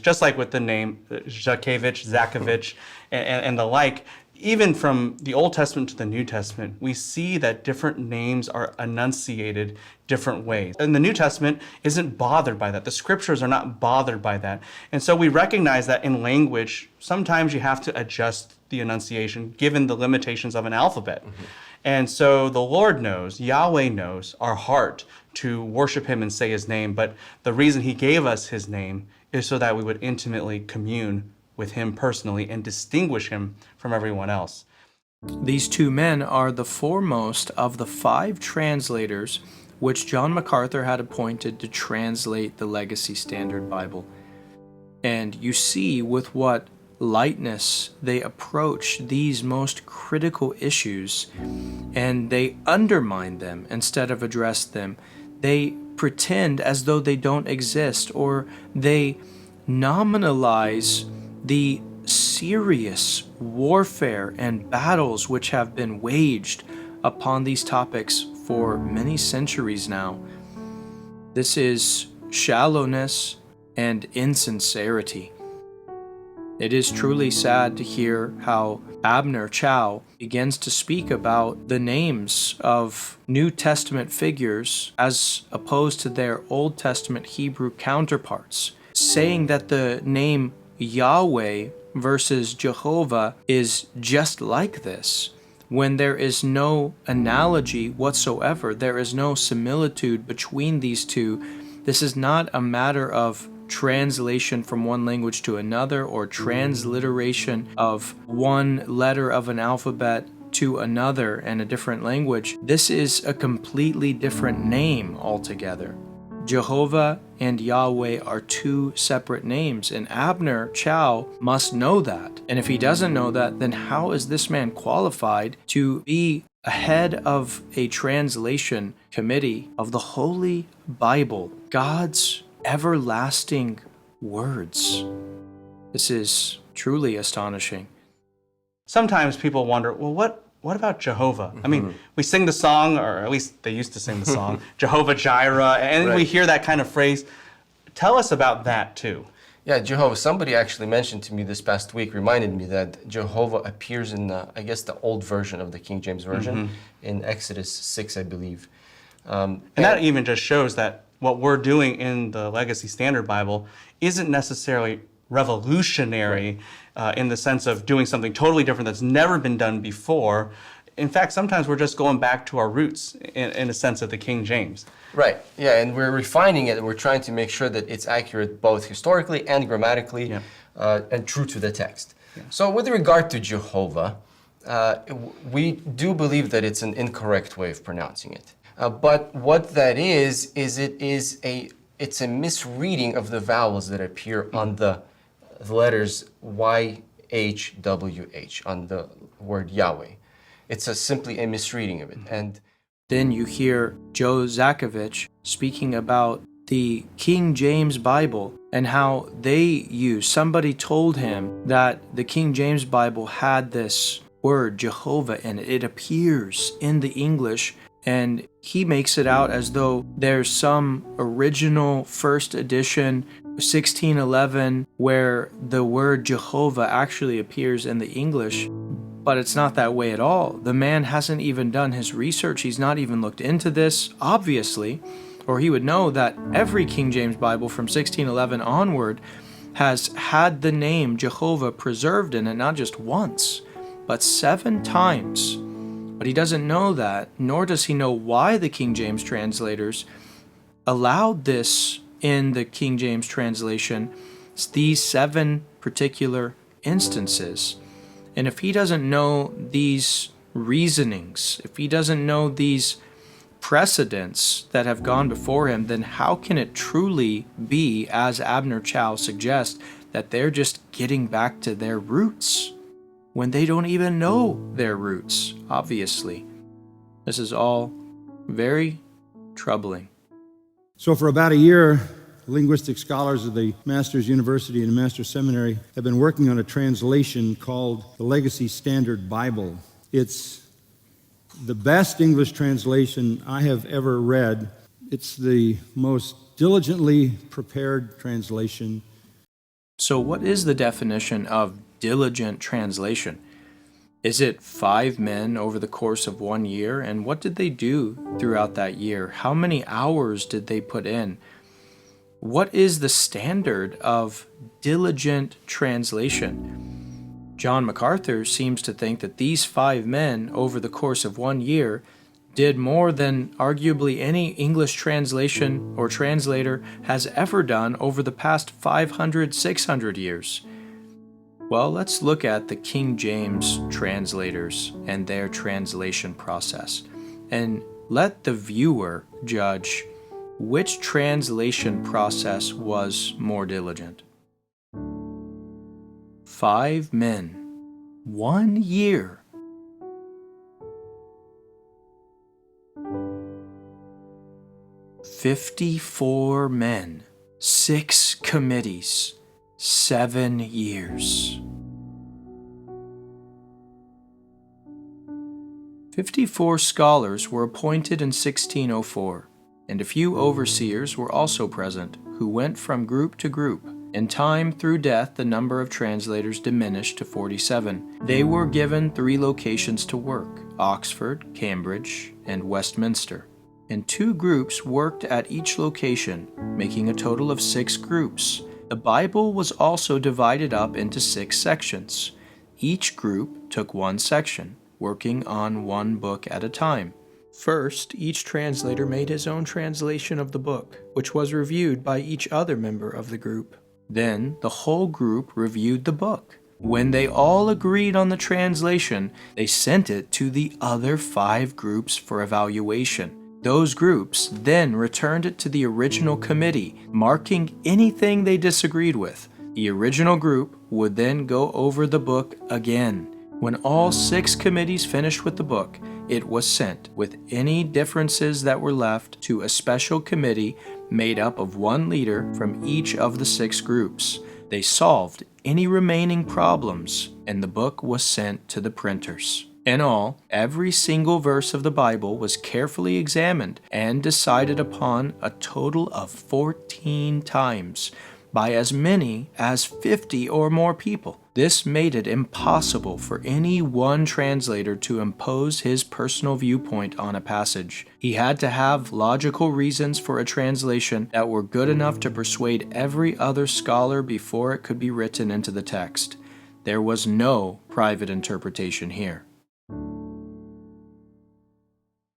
Just like with the name Zakevich, Zakovich, and the like, even from the Old Testament to the New Testament, we see that different names are enunciated different ways. And the New Testament isn't bothered by that. The scriptures are not bothered by that. And so we recognize that in language, sometimes you have to adjust the enunciation given the limitations of an alphabet. And so the Lord knows, Yahweh knows our heart to worship him and say his name. But the reason he gave us his name is so that we would intimately commune with him personally and distinguish him from everyone else. These two men are the foremost of the 5 translators which John MacArthur had appointed to translate the Legacy Standard Bible. And you see with what lightness they approach these most critical issues, and they undermine them instead of address them. They pretend as though they don't exist, or they nominalize the serious warfare and battles which have been waged upon these topics for many centuries now. This is shallowness and insincerity. It is truly sad to hear how Abner Chau begins to speak about the names of New Testament figures as opposed to their Old Testament Hebrew counterparts, saying that the name Yahweh versus Jehovah is just like this, when there is no analogy whatsoever. There is no similitude between these two. This is not a matter of translation from one language to another, or transliteration of one letter of an alphabet to another in a different language. This is a completely different name altogether. Jehovah and Yahweh are 2 separate names, and Abner Chau must know that. And if he doesn't know that, then how is this man qualified to be ahead of a translation committee of the Holy Bible, God's everlasting words? This is truly astonishing. Sometimes people wonder, well, what about Jehovah? I mean, we sing the song, or at least they used to sing the song, Jehovah Jireh, and we hear that kind of phrase. Tell us about that too. Yeah, Jehovah. Somebody actually mentioned to me this past week, reminded me that Jehovah appears in, I guess, the old version of the King James Version, in Exodus 6, I believe. And that even just shows that what we're doing in the Legacy Standard Bible isn't necessarily revolutionary in the sense of doing something totally different that's never been done before. In fact, sometimes we're just going back to our roots in a sense of the King James. Right, yeah, and we're refining it, and we're trying to make sure that it's accurate both historically and grammatically, and true to the text. So with regard to Jehovah, we do believe that it's an incorrect way of pronouncing it. But what that is it's a misreading of the vowels that appear on the letters YHWH, on the word Yahweh. It's simply a misreading of it. And then you hear Joe Zakovich speaking about the King James Bible and how somebody told him that the King James Bible had this word Jehovah in it. It appears in the English, and he makes it out as though there's some original first edition 1611 where the word Jehovah actually appears in the English. But it's not that way at all. The man hasn't even done his research. He's not even looked into this, obviously, or he would know that every King James Bible from 1611 onward has had the name Jehovah preserved in it, not just once, but 7 times. But he doesn't know that, nor does he know why the King James translators allowed this in the King James translation, these 7 particular instances. And if he doesn't know these reasonings, if he doesn't know these precedents that have gone before him, then how can it truly be, as Abner Chau suggests, that they're just getting back to their roots when they don't even know their roots, obviously? This is all very troubling. So for about a year, linguistic scholars of the Master's University and Master's Seminary have been working on a translation called the Legacy Standard Bible. It's the best English translation I have ever read. It's the most diligently prepared translation. So what is the definition of diligent translation? Is it 5 men over the course of 1 year? And what did they do throughout that year? How many hours did they put in? What is the standard of diligent translation? John MacArthur seems to think that these 5 men over the course of 1 year did more than arguably any English translation or translator has ever done over the past 500, 600 years. Well, let's look at the King James translators and their translation process, and let the viewer judge which translation process was more diligent. 5 men, 1 year. 54 men, 6 committees, 7 years. 54 scholars were appointed in 1604, and a few overseers were also present, who went from group to group. In time, through death, the number of translators diminished to 47. They were given 3 locations to work: Oxford, Cambridge, and Westminster. And 2 groups worked at each location, making a total of 6 groups. The Bible was also divided up into 6 sections. Each group took 1 section, working on 1 book at a time. First, each translator made his own translation of the book, which was reviewed by each other member of the group. Then, the whole group reviewed the book. When they all agreed on the translation, they sent it to the other 5 groups for evaluation. Those groups then returned it to the original committee, marking anything they disagreed with. The original group would then go over the book again. When all 6 committees finished with the book, it was sent, with any differences that were left, to a special committee made up of 1 leader from each of the 6 groups. They solved any remaining problems, and the book was sent to the printers. In all, every single verse of the Bible was carefully examined and decided upon a total of 14 times by as many as 50 or more people. This made it impossible for any one translator to impose his personal viewpoint on a passage. He had to have logical reasons for a translation that were good enough to persuade every other scholar before it could be written into the text. There was no private interpretation here.